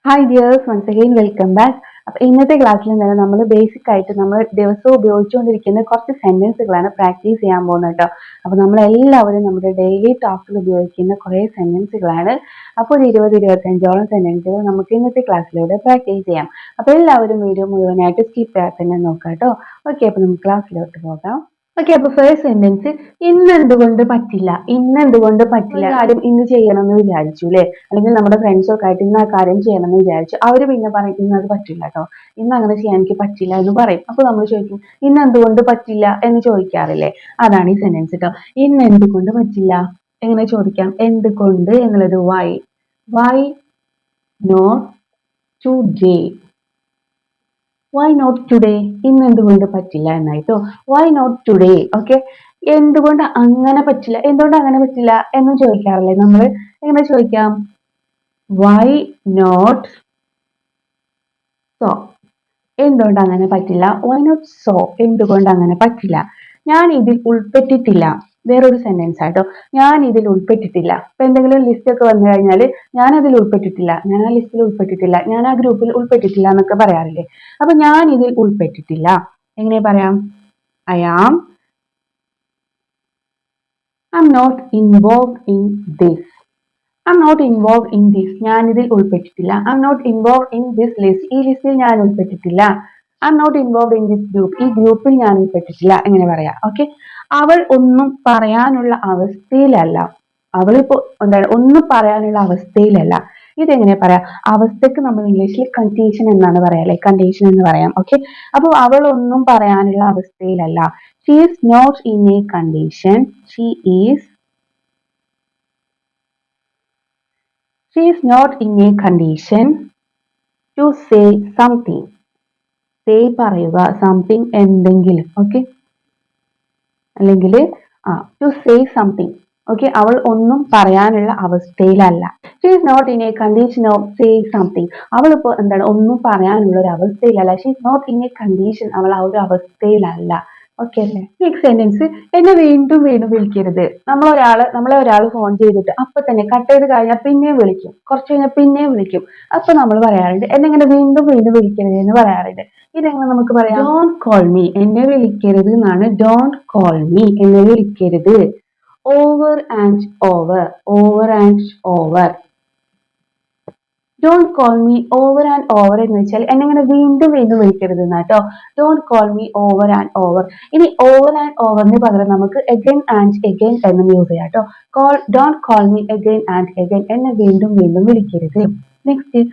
Hi dears, once again welcome back. അപ്പോൾ ഇന്നത്തെ ക്ലാസ്സിൽ തന്നെ നമ്മൾ ബേസിക് ആയിട്ട് നമ്മൾ ദിവസവും ഉപയോഗിച്ചുകൊണ്ടിരിക്കുന്ന കുറച്ച് സെന്റൻസുകളാണ് പ്രാക്ടീസ് ചെയ്യാൻ പോകുന്നത് കേട്ടോ. അപ്പോൾ നമ്മളെല്ലാവരും നമ്മുടെ ഡെയിലി ടോക്കിൽ ഉപയോഗിക്കുന്ന കുറേ സെന്റൻസുകളാണ്. അപ്പോൾ ഒരു 20-25ഓളം സെന്റൻസുകൾ നമുക്ക് ഇന്നത്തെ ക്ലാസ്സിലൂടെ പ്രാക്ടീസ് ചെയ്യാം. അപ്പോൾ എല്ലാവരും വീഡിയോ മുഴുവനായിട്ട് സ്കിപ്പ് ചെയ്യാതെ തന്നെ നോക്കാം കേട്ടോ. ഓക്കെ, അപ്പോൾ നമുക്ക് ക്ലാസ്സിലോട്ട് പോകാം. ഓക്കെ, അപ്പൊ ഫസ്റ്റ് സെന്റൻസ്, ഇന്ന് എന്തുകൊണ്ട് പറ്റില്ല. ഇന്ന് എന്തുകൊണ്ട് പറ്റില്ല, കാര്യം ഇന്ന് ചെയ്യണം എന്ന് വിചാരിച്ചു അല്ലെ, അല്ലെങ്കിൽ നമ്മുടെ ഫ്രണ്ട്സൊക്കെ ആയിട്ട് ഇന്ന് ആ കാര്യം ചെയ്യണം എന്ന് വിചാരിച്ചു. അവര് പിന്നെ പറയും ഇന്ന് അത് പറ്റില്ല കേട്ടോ, ഇന്ന് അങ്ങനെ ചെയ്യാൻ എനിക്ക് പറ്റില്ല എന്ന് പറയും. അപ്പൊ നമ്മൾ ചോദിക്കും ഇന്ന് എന്തുകൊണ്ട് പറ്റില്ല എന്ന് ചോദിക്കാറില്ലേ, അതാണ് ഈ സെന്റൻസ് കേട്ടോ. ഇന്ന് എന്തുകൊണ്ട് പറ്റില്ല എങ്ങനെ ചോദിക്കാം, എന്തുകൊണ്ട് എന്നുള്ളത് why not today, why not today, ഇന്ന് എന്തുകൊണ്ട് പറ്റില്ല എന്നായിട്ടോ. Why not today. ഓക്കെ, എന്തുകൊണ്ട് അങ്ങനെ പറ്റില്ല, എന്തുകൊണ്ട് അങ്ങനെ പറ്റില്ല എന്നും ചോദിക്കാറില്ലേ നമ്മൾ. എങ്ങനെ ചോദിക്കാം, വൈ നോട്ട് സോ, എന്തുകൊണ്ട് അങ്ങനെ പറ്റില്ല. വൈ നോട്ട് സോ, എന്തുകൊണ്ട് അങ്ങനെ പറ്റില്ല. ഞാൻ ഇതിൽ ഉൾപ്പെട്ടിട്ടില്ല, വേറൊരു സെന്റൻസ് ആട്ടോ. ഞാൻ ഇതിൽ ഉൾപ്പെട്ടിട്ടില്ല. ഇപ്പൊ എന്തെങ്കിലും ലിസ്റ്റ് ഒക്കെ വന്നു കഴിഞ്ഞാൽ ഞാൻ അതിൽ ഉൾപ്പെട്ടിട്ടില്ല, ഞാൻ ആ ലിസ്റ്റിൽ ഉൾപ്പെട്ടിട്ടില്ല, ഞാൻ ആ ഗ്രൂപ്പിൽ ഉൾപ്പെട്ടിട്ടില്ല എന്നൊക്കെ പറയാറില്ലേ. അപ്പൊ ഞാൻ ഇതിൽ ഉൾപ്പെട്ടിട്ടില്ല എങ്ങനെ പറയാം, I am not involve in this. Not involve in this, ഞാൻ ഇതിൽ ഉൾപ്പെട്ടിട്ടില്ല. Not involve in this list, ഈ ലിസ്റ്റിൽ ഞാൻ ഉൾപ്പെട്ടിട്ടില്ല. Not involve in this group, ഈ ഗ്രൂപ്പിൽ ഞാൻ ഉൾപ്പെട്ടിട്ടില്ല. എങ്ങനെ പറയാം. ഓക്കെ, അവൾ ഒന്നും പറയാനുള്ള അവസ്ഥയിലല്ല. അവളിപ്പോ എന്താണ്, ഒന്നും പറയാനുള്ള അവസ്ഥയിലല്ല. ഇതെങ്ങനെ പറയാം, അവസ്ഥക്ക് നമ്മൾ ഇംഗ്ലീഷിൽ കണ്ടീഷൻ എന്നാണ് പറയാ അല്ലെ, കണ്ടീഷൻ എന്ന് പറയാം. ഓക്കെ, അപ്പോൾ അവൾ ഒന്നും പറയാനുള്ള അവസ്ഥയിലല്ല. She is not in a condition, she is not in a condition to say something. say പറയുക, something എന്തെങ്കിലും. ഓക്കെ, അല്ലെങ്കിൽ to say something. ഓക്കെ, അവൾ ഒന്നും പറയാനുള്ള അവസ്ഥയിലല്ല. She is not in a condition of saying something. അവളിപ്പോ എന്താണ്, ഒന്നും പറയാനുള്ള ഒരു അവസ്ഥയിലല്ല. She is not in a condition, അവൾ ആ ഒരു അവസ്ഥയിലല്ല. ഓക്കെ അല്ലേ. നെക്സ്റ്റ് സെന്റൻസ്, എന്നെ വീണ്ടും വീണ്ടും വിളിക്കരുത്. നമ്മളെ ഒരാൾ ഫോൺ ചെയ്തിട്ട് അപ്പൊ തന്നെ കട്ട് ചെയ്ത് കഴിഞ്ഞാൽ പിന്നെയും വിളിക്കും, കുറച്ച് കഴിഞ്ഞാൽ പിന്നെയും വിളിക്കും. അപ്പൊ നമ്മൾ പറയാറുണ്ട് എന്നെ ഇങ്ങനെ വീണ്ടും വീണ്ടും വിളിക്കരുത് എന്ന് പറയാറുണ്ട്. ഇതെങ്ങനെ നമുക്ക് പറയാം, ഡോണ്ട് കോൾ മീ, എന്നെ വിളിക്കരുത് എന്നാണ്. ഡോണ്ട് കോൾ മീ, എന്നെ വിളിക്കരുത്. Over and over, over and over. Don't call me over and over എന്ന് വെച്ചാൽ എന്നെ ഇങ്ങനെ വീണ്ടും വീണ്ടും വിളിക്കരുത് എന്നാട്ടോ. Don't call me over and over. ഇനി ഓവർ ആൻഡ് ഓവറിന് പകരം നമുക്ക് അഗൈൻ ആൻഡ് അഗൈൻ എന്നും യൂസ് ചെയ്യാം കേട്ടോ. Don't call me again and again, എന്നെ വീണ്ടും വീണ്ടും വിളിക്കരുത്. നെക്സ്റ്റ്,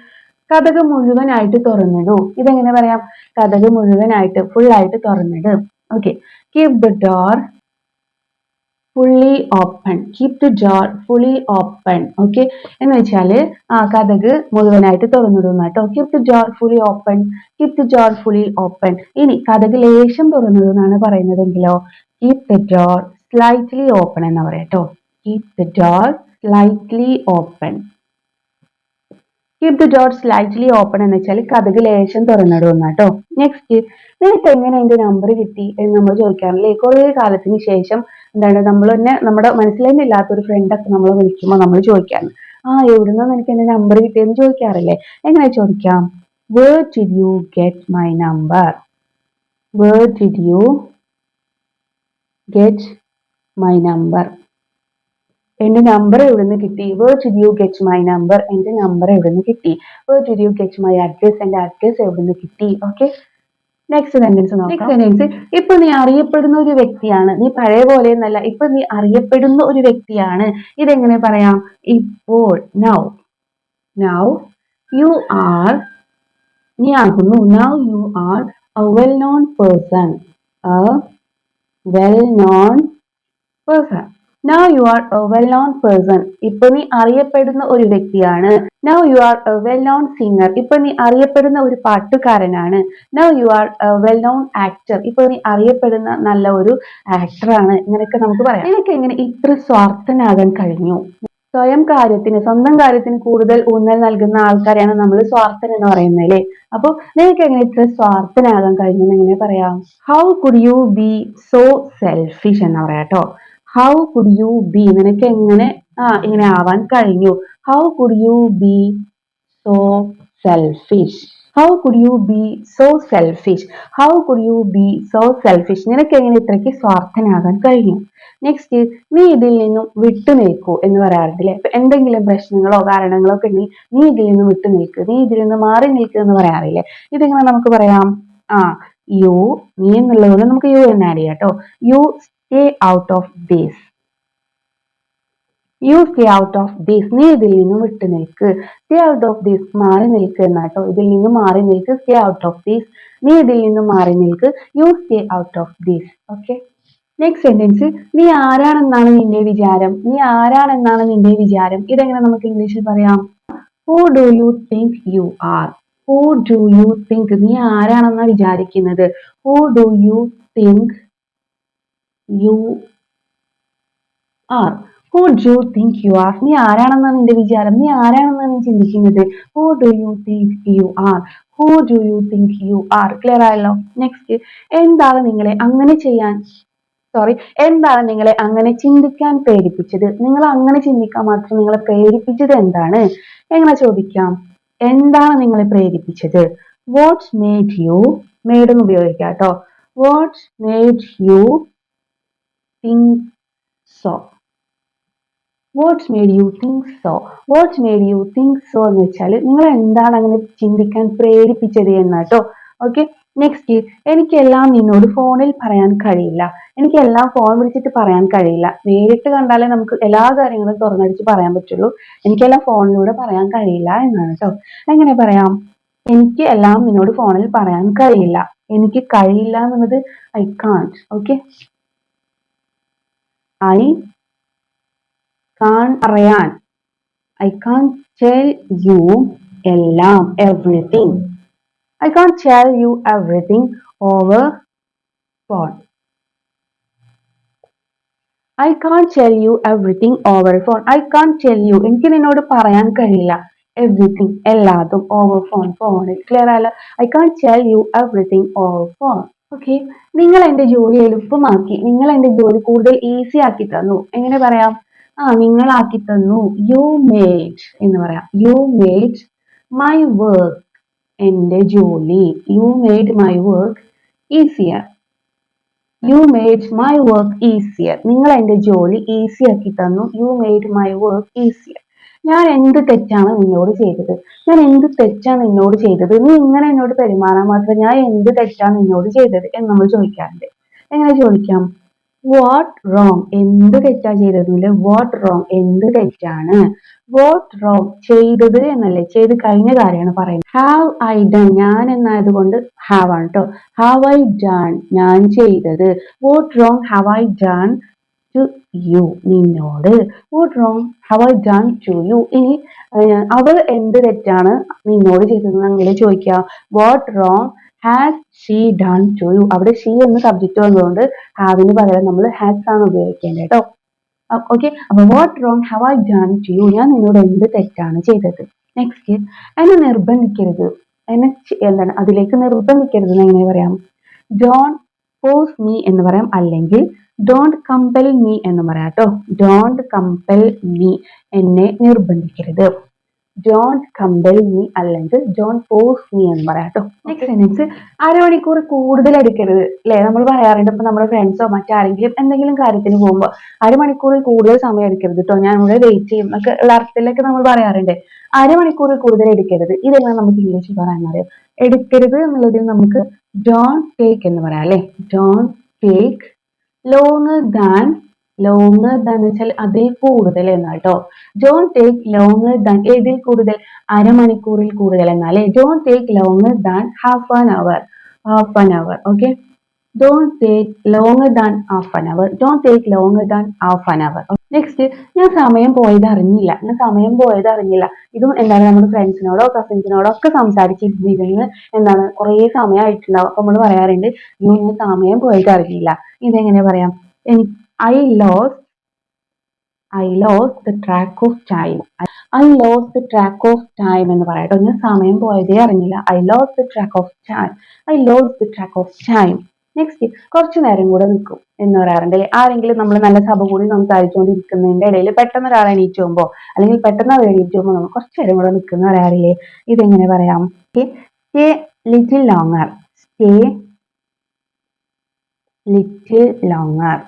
കതക് മുഴുവനായിട്ട് തുറന്നിടൂ. ഇതെങ്ങനെ പറയാം, കതക് മുഴുവനായിട്ട്, ഫുൾ ആയിട്ട് തുറന്നിട്. Okay, keep the door fully open, keep the door fully open. Okay, എന്ന് വെച്ചാല് കതക് മുഴുവനായിട്ട് തുറന്നിടുന്ന കേട്ടോ. Keep the door fully open, keep the door fully open. ഇനി കതക് ലേശം തുറന്നിടുന്നാണ് പറയുന്നതെങ്കിലോ, keep the door slightly open എന്ന് പറയാം കേട്ടോ. Keep the door slightly open. Keep the door slightly open എന്ന് വെച്ചാൽ കതക് ലേശം തുറന്നിടുന്ന കേട്ടോ. നെക്സ്റ്റ്, നിനക്ക് എങ്ങനെ എന്റെ നമ്പർ കിട്ടി എന്ന് നമ്മൾ ചോദിക്കാറില്ലേ. കുറെ കാലത്തിന് ശേഷം എന്താണ്, നമ്മൾ തന്നെ നമ്മുടെ മനസ്സിൽ തന്നെ ഇല്ലാത്തൊരു ഫ്രണ്ടൊക്കെ നമ്മൾ വിളിക്കുമ്പോൾ നമ്മൾ ചോദിക്കാറ്, എവിടുന്നാ നിനക്ക് എന്റെ നമ്പർ കിട്ടിയെന്ന് ചോദിക്കാറില്ലേ. എങ്ങനെ ചോദിക്കാം, where did you get my number? where did you get my number? എന്റെ നമ്പർ എവിടുന്ന് കിട്ടി. where did you get my number? എന്റെ നമ്പർ എവിടുന്ന് കിട്ടി. where did you get my address? എന്റെ അഡ്രസ് എവിടുന്ന് കിട്ടി. ഓക്കെ, നെക്സ്റ്റ് സെന്റൻസ് നോക്കാം. നെക്സ്റ്റ് സെന്റൻസ്, ഇപ്പൊ നീ അറിയപ്പെടുന്ന ഒരു വ്യക്തിയാണ്. നീ പഴയ പോലെ എന്നല്ല, ഇപ്പൊ നീ അറിയപ്പെടുന്ന ഒരു വ്യക്തിയാണ്. ഇതെങ്ങനെ പറയാം, ഇപ്പോൾ. നൗ യു ആർ, നീ ആകുന്നു. Now you are A well known person, A well known person. Now you are a well-known person. ഇപ്പൊ നീ അറിയപ്പെടുന്ന ഒരു വ്യക്തിയാണ്. Now you are a well-known singer. ഇപ്പൊ നീ അറിയപ്പെടുന്ന ഒരു പാട്ടുകാരനാണ്. Now you are a well-known actor. ഇപ്പൊ നീ അറിയപ്പെടുന്ന നല്ല ഒരു ആക്ടറാണ്. ഇങ്ങനെയൊക്കെ നമുക്ക് പറയാം. നിനക്ക് എങ്ങനെ ഇത്ര സ്വാർത്ഥനാകാൻ കഴിഞ്ഞു. സ്വന്തം കാര്യത്തിന് കൂടുതൽ ഊന്നൽ നൽകുന്ന ആൾക്കാരെയാണ് നമ്മൾ സ്വാർത്ഥൻ എന്ന് പറയുന്നത് അല്ലേ. അപ്പൊ നിനക്ക് എങ്ങനെ ഇത്ര സ്വാർത്ഥനാകാൻ കഴിഞ്ഞു എന്ന് എങ്ങനെ പറയാം, how could you B so selfish എന്ന് പറയാം കേട്ടോ. ഹൗ കുഡ് യു ബി, നിനക്ക് എങ്ങനെ ഇങ്ങനെ ആവാൻ കഴിഞ്ഞു. How could you B so selfish. How could you be so selfish? How could you be so selfish? നിനക്ക് എങ്ങനെ ഇത്രയ്ക്ക് സ്വാർത്ഥനാകാൻ കഴിഞ്ഞു? നെക്സ്റ്റ്, നീ ഇതിൽ നിന്നും വിട്ടു നിൽക്കൂ എന്ന് പറയാറില്ലേ? ഇപ്പൊ എന്തെങ്കിലും പ്രശ്നങ്ങളോ കാരണങ്ങളോ ഒക്കെ ഉണ്ടെങ്കിൽ നീ ഇതിൽ നിന്ന് വിട്ടു നിൽക്ക്, നീ ഇതിൽ നിന്ന് മാറി നിൽക്കുക എന്ന് പറയാറില്ലേ? ഇതെങ്ങനെ നമുക്ക് പറയാം? ആ യു, നീ എന്നുള്ളത് നമുക്ക് യു എന്ന് ആഡ് ചെയ്യാം കേട്ടോ. You stay out of this. You stay out of this. നീ ഇതിൽ നിന്നും വിട്ടു നിൽക്ക്. സ്റ്റേ ഔട്ട് ഓഫ് ദിസ്, മാറി നിൽക്ക് എന്നാട്ടോ. ഇതിൽ നിന്നും മാറി നിൽക്ക്. സ്റ്റേ ഔട്ട് ഓഫ് ദിസ്, നീ ഇതിൽ നിന്നും മാറി നിൽക്ക്. You stay out of this. Okay. Next sentence, നീ ആരാണെന്നാണ് നിന്റെ വിചാരം? നീ ആരാണെന്നാണ് നിന്റെ വിചാരം? ഇതെങ്ങനെ നമുക്ക് ഇംഗ്ലീഷിൽ പറയാം? Who do you think you are? Who do you think, നീ ആരാണെന്നാണ് വിചാരിക്കുന്നത്? Who do you think you are? Who do you think you are? നീ ആരാണെന്നാണ് നിന്റെ വിചാരം? നീ ആരാണെന്നാണ് നീ ചിന്തിക്കുന്നത്? Who do you think you are? Who do you think you are? Clear ആയല്ലോ? Next, എന്താണ് നിങ്ങളെ അങ്ങനെ ചെയ്യാൻ എന്താണ് നിങ്ങളെ അങ്ങനെ ചിന്തിക്കാൻ പ്രേരിപ്പിച്ചത്? നിങ്ങൾ അങ്ങനെ ചിന്തിക്കാൻ മാത്രം നിങ്ങളെ പ്രേരിപ്പിച്ചത് എന്താണ്? എങ്ങനെ ചോദിക്കാം? എന്താണ് നിങ്ങളെ പ്രേരിപ്പിച്ചത്? വാട്ട്സ് മേഡ് യു, മേഡ് എന്ന് ഉപയോഗിക്കാം കേട്ടോ. What's made you think so? What's made you think so? What's made you think so എന്ന് വെച്ചാൽ നിങ്ങൾ എന്താണ് അങ്ങനെ ചിന്തിക്കാൻ പ്രേരിപ്പിച്ചത് എന്നാട്ടോ. ഓക്കെ. നെക്സ്റ്റ്, എനിക്കെല്ലാം നിന്നോട് ഫോണിൽ പറയാൻ കഴിയില്ല. എനിക്കെല്ലാം ഫോൺ വിളിച്ചിട്ട് പറയാൻ കഴിയില്ല. നേരിട്ട് കണ്ടാലേ നമുക്ക് എല്ലാ കാര്യങ്ങളും തുറന്നടിച്ച് പറയാൻ പറ്റുള്ളൂ. എനിക്കെല്ലാം ഫോണിലൂടെ പറയാൻ കഴിയില്ല എന്നാണ് കേട്ടോ. എങ്ങനെ പറയാം? എനിക്ക് എല്ലാം നിന്നോട് ഫോണിൽ പറയാൻ കഴിയില്ല. എനിക്ക് കഴിയില്ല എന്നുള്ളത് ഐ കാൺട്ട്. ഓക്കെ. ഐ കാൺ പറയാൻ. I can't tell you എല്ലാം, everything. I can't tell you everything over phone. I can't tell you everything over phone. I can't tell you, എനിക്ക് നിന്നോട് പറയാൻ കഴിയില്ല. Everything, എല്ലാതും, over phone, ഫോണിൽ. ക്ലിയർ ആയല്ലോ? I can't tell you everything over phone. Okay. നിങ്ങൾ എന്റെ ജോലി എളുപ്പമാക്കി. നിങ്ങൾ എന്റെ ജോലി കൂടുതൽ ഈസി ആക്കി തന്നു. എങ്ങനെ പറയാം? നിങ്ങൾ ആക്കി തന്നു. യു മേഡ് എന്ന് പറയാം. യു മേഡ് മൈ വർക്ക്, എന്റെ ജോലി. You made my work easier. You made my work easier. നിങ്ങൾ എന്റെ ജോലി ഈസി ആക്കി തന്നു. You made my work easier. ഞാൻ എന്ത് തെറ്റാണ് നിന്നോട് ചെയ്തത്? ഞാൻ എന്ത് തെറ്റാണ് നിന്നോട് ചെയ്തത്? നീ ഇങ്ങനെ എന്നോട് പെരുമാറാൻ മാത്രം ഞാൻ എന്ത് തെറ്റാണ് നിന്നോട് ചെയ്തത് എന്ന് നമ്മൾ ചോദിക്കാറുണ്ട്. എങ്ങനെ ചോദിക്കാം? വാട്ട് റോങ്, എന്ത് തെറ്റാ ചെയ്തതില് വാട്ട് റോങ്, എന്ത് തെറ്റാണ്. വാട്ട് റോങ്, ചെയ്തത് എന്നല്ലേ, ചെയ്ത് കഴിഞ്ഞ കാര്യമാണ് പറയുന്നത്. ഹാവ് ഐ ഡൺ, ഞാൻ എന്നായതുകൊണ്ട് ഹാവ് ആണ് കേട്ടോ. ഹാവ് ഐ ഡൺ, ഞാൻ ചെയ്തത്. What wrong have I done to you, നിന്നോട്. What wrong have I done to you. ഇനി അവൾ എന്ത് തെറ്റാണ് നിന്നോട് ചെയ്തതെന്ന് അങ്ങനെ ചോദിക്കുക. What wrong has she done to you. അവിടെ ഷീ എന്ന് സബ്ജക്റ്റ് വന്നതുകൊണ്ട് ഹാവിന് പകരം നമ്മൾ ഹാസ് ആണ് ഉപയോഗിക്കേണ്ടത് കേട്ടോ. ഓക്കെ. അപ്പൊ what wrong have I done to you, ഞാൻ നിന്നോട് എന്ത് തെറ്റാണ് ചെയ്തത്. നെക്സ്റ്റ്, എന്നെ നിർബന്ധിക്കരുത്. എന്നെ എന്താണ് അതിലേക്ക് നിർബന്ധിക്കരുത് എന്ന് എങ്ങനെ പറയാം? ഡോണ്ട് ഫോഴ്സ് മീ എന്ന് പറയാം, അല്ലെങ്കിൽ ഡോണ്ട് കമ്പൽ മീ എന്ന് പറയാം കേട്ടോ. ഡോണ്ട് കമ്പൽ മീ, എന്നെ നിർബന്ധിക്കരുത്. ഡോണ്ട് കമ്പൽ മീ അല്ലെങ്കിൽ ഡോണ്ട് ഫോഴ്സ് മീ എന്ന് പറയാം കേട്ടോ. നെക്സ്റ്റ് സെന്റൻസ്, അരമണിക്കൂർ കൂടുതൽ എടുക്കരുത് അല്ലെ? നമ്മൾ പറയാറുണ്ട്. ഇപ്പൊ നമ്മുടെ ഫ്രണ്ട്സോ മറ്റാരെങ്കിലും എന്തെങ്കിലും കാര്യത്തിന് പോകുമ്പോൾ അരമണിക്കൂറിൽ കൂടുതൽ സമയം എടുക്കരുത് കേട്ടോ, ഞാൻ ഇവിടെ വെയിറ്റ് ചെയ്യും എന്നൊക്കെ ഉള്ള അർത്ഥത്തിലൊക്കെ നമ്മൾ പറയാറുണ്ട്. അരമണിക്കൂറിൽ കൂടുതൽ എടുക്കരുത്. ഇതെല്ലാം നമുക്ക് ഇംഗ്ലീഷിൽ പറയാൻ അറിയാം. എടുക്കരുത് എന്നുള്ളതിൽ നമുക്ക് ഡോണ്ട് ടേക്ക് എന്ന് പറയാം അല്ലെ. Don't take. Longer than, longer than എന്ന് വെച്ചാൽ അതിൽ കൂടുതൽ എന്നാട്ടോ. ഡോണ്ട് ടേക്ക് ലോങ്ങർ ദാൻ, ഏതിൽ കൂടുതൽ? അരമണിക്കൂറിൽ കൂടുതൽ എന്നാലേ. Don't take longer than half an hour. Half an hour. Okay. Don't take longer than half an hour. Don't take longer than half an hour. Next, ഞാൻ സമയം പോയത് അറിഞ്ഞില്ല. ഞാൻ സമയം പോയത് അറിഞ്ഞില്ല. ഇതും എന്താണ്, നമ്മുടെ ഫ്രണ്ട്സിനോടോ കസിൻസിനോടോ ഒക്കെ സംസാരിച്ചിരുന്ന് എന്താണ് കുറെ സമയമായിട്ടുണ്ടാവും. അപ്പൊ നമ്മൾ പറയാറുണ്ട്, ഞാൻ സമയം പോയത് അറിഞ്ഞില്ല. ഇതെങ്ങനെ പറയാം? I lost the track of time. I lost the track of time എന്ന് പറയാം കേട്ടോ. ഞാൻ സമയം പോയതേ അറിഞ്ഞില്ല. I lost the track of time. I lost the track of time. Next കുറച്ചു നേരം കൂടെ നിൽക്കും എന്ന് പറയാറുണ്ട്. ആരെങ്കിലും നമ്മൾ നല്ല സഭ കൂടി സംസാരിച്ചുകൊണ്ടിരിക്കുന്നതിന്റെ ഇടയിൽ പെട്ടെന്ന് ഒരാൾ എണീറ്റ് പോകുമ്പോ അല്ലെങ്കിൽ പെട്ടെന്ന് അവർ എണീറ്റ് പോകുമ്പോൾ നമ്മൾ കുറച്ചു നേരം കൂടെ നിൽക്കുന്ന പറയാറില്ലേ? ഇതെങ്ങനെ പറയാം? Stay little longer. Stay little longer.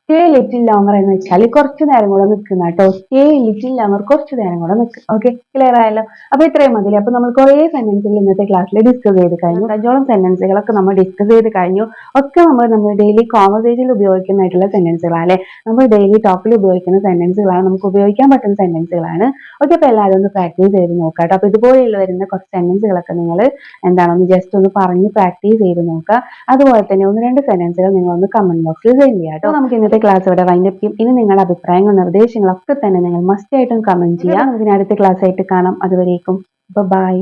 Stay little longer എന്ന് വെച്ചാൽ കുറച്ചു നേരം കൂടെ നിൽക്കുന്ന കേട്ടോ. സ്റ്റേ ലിറ്റിൽ ലോങ്ങർ, കുറച്ചു നേരം കൂടെ നിൽക്കും. ഓക്കെ, ക്ലിയർ ആയല്ലോ? അപ്പൊ ഇത്രയും മതി. അപ്പൊ നമ്മൾ കുറേ സെന്റൻസുകൾ ഇന്നത്തെ ക്ലാസ്സിൽ ഡിസ്കസ് ചെയ്ത് കഴിഞ്ഞു. അഞ്ചോളം സെന്റൻസുകളൊക്കെ നമ്മൾ ഡിസ്കസ് ചെയ്ത് കഴിഞ്ഞു. ഒക്കെ നമ്മൾ ഡെയിലി കോൺവെർസേഷനിൽ ഉപയോഗിക്കുന്നതായിട്ടുള്ള സെന്റൻസുകളാണ് അല്ലെ? നമ്മൾ ഡെയിലി ടോക്കിൽ ഉപയോഗിക്കുന്ന സെന്റൻസുകളാണ്, നമുക്ക് ഉപയോഗിക്കാൻ പറ്റുന്ന സെന്റൻസുകളാണ്. ഓക്കെ, അപ്പൊ എല്ലാവരും ഒന്ന് പ്രാക്ടീസ് ചെയ്ത് നോക്കാം കേട്ടോ. അപ്പൊ ഇതുപോലെയുള്ള വരുന്ന കുറച്ച് സെന്റൻസുകളൊക്കെ നിങ്ങൾ ഒന്ന് ജസ്റ്റ് ഒന്ന് പറഞ്ഞ് പ്രാക്ടീസ് ചെയ്ത് നോക്കുക. അതുപോലെ തന്നെ ഒന്ന് രണ്ട് സെന്റൻസുകൾ നിങ്ങൾ ഒന്ന് കമന്റ് ബോക്സിൽ സെൻഡ് ചെയ്യാം കേട്ടോ. നമുക്ക് ഇന്നത്തെ ക്ലാസ് ഇവിടെ വൈൻഡപ്പ് ചെയ്യും. ഇനി നിങ്ങളുടെ അഭിപ്രായങ്ങളും നിർദ്ദേശങ്ങളും ഒക്കെ തന്നെ നിങ്ങൾ മസ്റ്റ് ആയിട്ടും കമന്റ് ചെയ്യുക. നമുക്ക് അടുത്ത ക്ലാസ് ആയിട്ട് കാണാം. അതുവരേക്കും ബൈ.